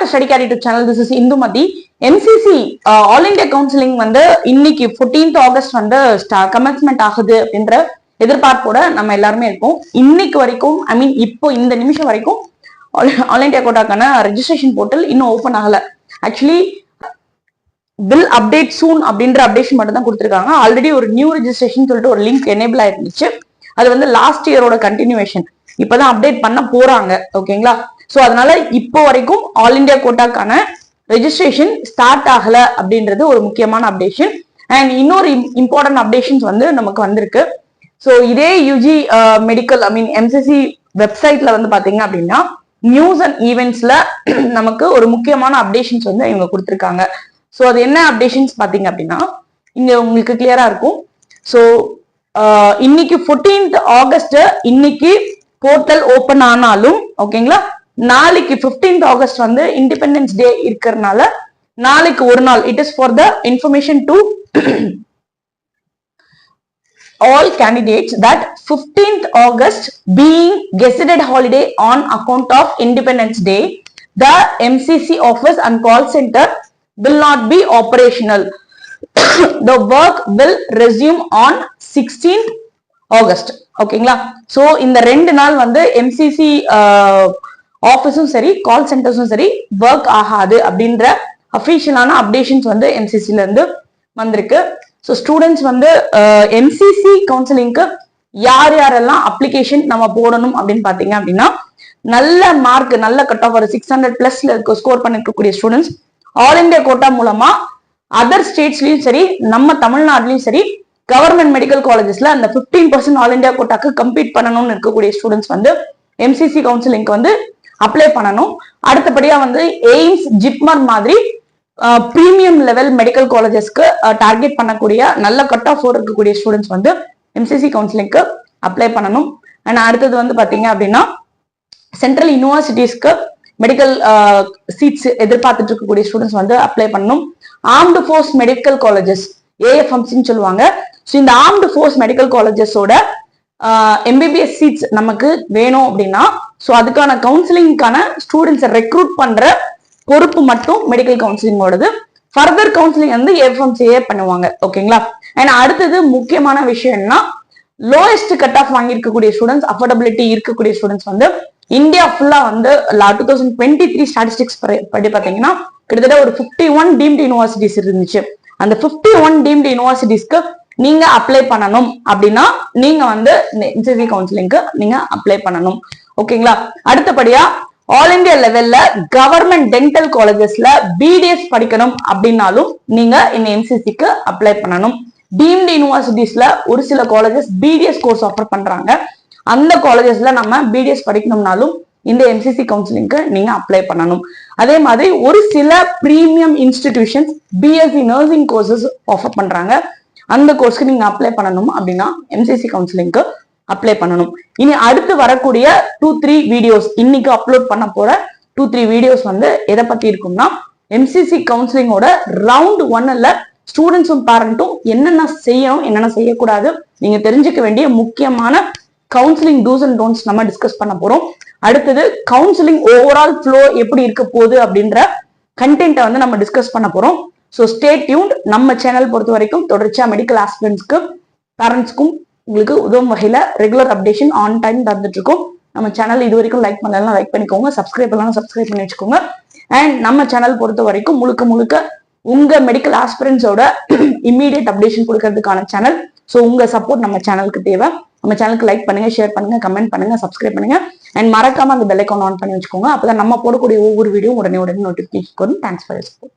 To study care YouTube channel. This is Indumathi. MCC all India counselling வந்து இன்னைக்கு 14th August வந்து commencement ஆகுது அப்படின்ற எதிர்பார்ப்போட நம்ம எல்லாருமே இருக்கோம். இன்னைக்கு வரைக்கும் இப்போ இந்த நிமிஷம் வரைக்கும் ஆல் இந்தியா கோட்டாக்கான ரெஜிஸ்ட்ரேஷன் போர்ட்டல் இன்னும் ஓபன் ஆகல. ஆக்சுவலி வில் அப்டேட் சூன் அப்படின்ற அப்டேஷன் மட்டும் தான் கொடுத்துருக்காங்க. ஆல்ரெடி ஒரு நியூ ரெஜிஸ்ட்ரேஷன் சொல்லிட்டு ஒரு லிங்க் எனேபிள் ஆயிருந்துச்சு. அது வந்து லாஸ்ட் இயரோட கண்டினியூவேஷன். இப்பதான் அப்டேட் பண்ண போறாங்க. ஓகேங்களா? சோ அதனால இப்போ வரைக்கும் ஆல் இந்தியா கோட்டாக்கான ரெஜிஸ்ட்ரேஷன் ஸ்டார்ட் ஆகல அப்படின்றது ஒரு முக்கியமான அப்டேஷன். அண்ட் இன்னொரு இம்பார்ட்டன்ட் அப்டேஷன்ஸ் வந்து நமக்கு வந்திருக்கு. ஸோ இதே யூஜி மெடிக்கல் எம்சிசி வெப்சைட்ல வந்து பாத்தீங்க அப்படின்னா நியூஸ் அண்ட் ஈவெண்ட்ஸ்ல நமக்கு ஒரு முக்கியமான அப்டேஷன்ஸ் வந்து இவங்க கொடுத்துருக்காங்க. ஸோ அது என்ன அப்டேஷன்ஸ் பாத்தீங்க அப்படின்னா இங்க உங்களுக்கு கிளியரா இருக்கும். ஸோ இன்னைக்கு 14th ஆகஸ்ட் இன்னைக்கு போர்ட்டல் ஓபன் ஆனாலும் ஓகேங்களா, நாளைக்கு 15th ஆகஸ்ட் வந்து இண்டிபெண்டன்ஸ் டே இருக்கிறதுனால நாளைக்கு ஒரு நாள் it is for the information to all candidates that 15th August being gazetted holiday on account of Independence Day, the MCC office and call center will not be operational. The work will resume on 16th August. ஓகேங்களா? So இந்த 2 நாள் வந்து MCC ஆபீஸும் சரி கால் சென்டர்ஸும் சரி work ஆகாது அப்படின்ற அபிஷியலான updations வந்து எம்சிசில இருந்து வந்திருக்கு. ஸோ ஸ்டூடெண்ட்ஸ் வந்து எம்சிசி கவுன்சிலிங்க்கு யார் யாரெல்லாம் அப்ளிகேஷன் நம்ம போடணும் அப்படின்னு பாத்தீங்க அப்படின்னா நல்ல மார்க் நல்ல கட் ஆஃப் ஒரு 600+ ஸ்கோர் பண்ணிருக்கக்கூடிய ஸ்டூடெண்ட்ஸ் ஆல் இந்தியா கோட்டா மூலமா அதர் ஸ்டேட்ஸ்லயும் சரி நம்ம தமிழ்நாட்டிலயும் சரி கவர்மெண்ட் மெடிக்கல் காலேஜஸ்ல அந்த 15% ஆல் இந்தியா கோட்டாக்கு கம்ப்ளீட் பண்ணணும்னு இருக்கக்கூடிய ஸ்டூடெண்ட்ஸ் வந்து எம்சிசி கவுன்சிலிங்க்கு வந்து அப்ளை பண்ணணும். அடுத்தபடியா வந்து எய்ம்ஸ் ஜிப்மர் மாதிரி பிரீமியம் லெவல் மெடிக்கல் காலேஜஸ்க்கு டார்கெட் பண்ணக்கூடிய நல்ல கட் ஆஃப் இருக்கக்கூடிய ஸ்டூடெண்ட்ஸ் வந்து எம்சிசி கவுன்சிலிங்க்கு அப்ளை பண்ணணும். அண்ட் அடுத்தது வந்து பாத்தீங்க அப்படின்னா சென்ட்ரல் யூனிவர்சிட்டிஸ்க்கு மெடிக்கல் சீட்ஸ் எதிர்பார்த்துட்டு இருக்கக்கூடிய ஸ்டூடெண்ட்ஸ் வந்து அப்ளை பண்ணணும். ஆர்ம்டு ஃபோர்ஸ் மெடிக்கல் காலேஜஸ் ஏஎஃப்எம்சின்னு சொல்லுவாங்க. ஸோ இந்த ஆர்ம்டு ஃபோர்ஸ் மெடிக்கல் காலேஜஸோட எம்பிபிஎஸ் சீட்ஸ் நமக்கு வேணும் அப்படின்னா ஸோ அதுக்கான கவுன்சிலிங்கான ஸ்டூடெண்ட்ஸை ரெக்ரூட் பண்ற பொறுப்பு மட்டும் மெடிக்கல் கவுன்சிலிங்கோடது. ஃபர்தர் கவுன்சிலிங் வந்து எஃப்எம்சிஏ பண்ணுவாங்க. ஓகேங்களா? அண்ட் அடுத்தது முக்கியமான விஷயம் என்ன, லோயஸ்ட் கட் ஆஃப் வாங்கியிருக்கக்கூடிய ஸ்டூடெண்ட்ஸ் அஃபோர்டபிலிட்டி இருக்கக்கூடிய ஸ்டூடெண்ட்ஸ் வந்து இந்தியா ஃபுல்லா வந்து 2023 ஸ்டாட்டிஸ்டிக்ஸ் படி பாத்தீங்கன்னா கிட்டத்தட்ட ஒரு 51 டீம்டு யூனிவர்சிட்டிஸ் இருந்துச்சு. அந்த 51 டீம்டு யூனிவர்சிட்டிஸ்க்கு நீங்க அப்ளை பண்ணணும் அப்படின்னா நீங்க வந்து எம்சிசி கவுன்சிலிங்க்கு நீங்க அப்ளை பண்ணணும். ஓகேங்களா? அடுத்தபடியா ஆல் இந்தியா லெவல்ல கவர்மெண்ட் டென்டல் காலேஜஸ்ல பிடிஎஸ் படிக்கணும் அப்படின்னாலும் நீங்க இந்த எம்சிசிக்கு அப்ளை பண்ணணும். டீம்டு யூனிவர்சிட்டிஸ்ல ஒரு சில காலேஜஸ் பிடிஎஸ் கோர்ஸ் ஆஃபர் பண்றாங்க. அந்த காலேஜஸ்ல நம்ம பிடிஎஸ் படிக்கணும்னாலும் இந்த எம்சிசி கவுன்சிலிங்க்கு நீங்க அப்ளை பண்ணணும். அதே மாதிரி ஒரு சில premium institutions BSc nursing courses offer பண்றாங்க. அந்த கோர்ஸ்க்கு நீங்க அப்ளை பண்ணணும் அப்படின்னா எம்சிசி கவுன்சிலிங்க்கு அப்ளை பண்ணணும். இனி அடுத்து வரக்கூடிய 2-3 வீடியோஸ் இன்னைக்கு அப்லோட் பண்ண போற 2-3 வீடியோஸ் வந்து எதை பத்தி இருக்கும்னா எம்சிசி கவுன்சிலிங்கோட ரவுண்ட் 1ல ஸ்டூடெண்ட்ஸும் பேரண்ட்டும் என்னென்ன செய்யணும் என்னென்ன செய்யக்கூடாது நீங்க தெரிஞ்சுக்க வேண்டிய முக்கியமான கவுன்சிலிங் டூஸ் அண்ட் டோன்ட்ஸ் நம்ம டிஸ்கஸ் பண்ண போறோம். அடுத்தது கவுன்சிலிங் ஓவரால் ஃப்ளோ எப்படி இருக்க போகுது அப்படின்ற கண்டென்ட்டை வந்து நம்ம டிஸ்கஸ் பண்ண போறோம். So stay tuned. நம்ம சேனல் பொறுத்த வரைக்கும் தொடர்ச்சியா மெடிக்கல் ஆஸ்பிரண்ட்ஸ்க்கு பேரண்ட்ஸ்க்கும் உங்களுக்கு உதவும் வகையில ரெகுலர் அப்டேஷன் ஆன் டைம் தந்துட்டு இருக்கோம். நம்ம சேனல் இது வரைக்கும் லைக் பண்ணலாம் லைக் பண்ணிக்கோங்க, சப்ஸ்கிரைப் பண்ணலாம் சப்ஸ்கிரைப் பண்ணி வச்சுக்கோங்க. அண்ட் நம்ம சேனல் பொறுத்த வரைக்கும் முழுக்க உங்க மெடிக்கல் ஆஸ்பிரண்ட்ஸோட இம்மீடியட் அப்டேஷன் கொடுக்கறதுக்கான சேனல். ஸோ உங்க சப்போர்ட் நம்ம சேனலுக்கு தேவை. நம்ம சேனலுக்கு லைக் பண்ணுங்க, ஷேர் பண்ணுங்க, கமெண்ட் பண்ணுங்க, சப்ஸ்கிரைப் பண்ணுங்க. அண்ட் மறக்காம அந்த பெல் ஐகான் ஆன் பண்ணி வச்சுக்கோங்க. அப்பதான் நம்ம போடக்கூடிய ஒவ்வொரு வீடியோ உடனே நோட்டிபிகேஷன் வரும். Thanks for your support.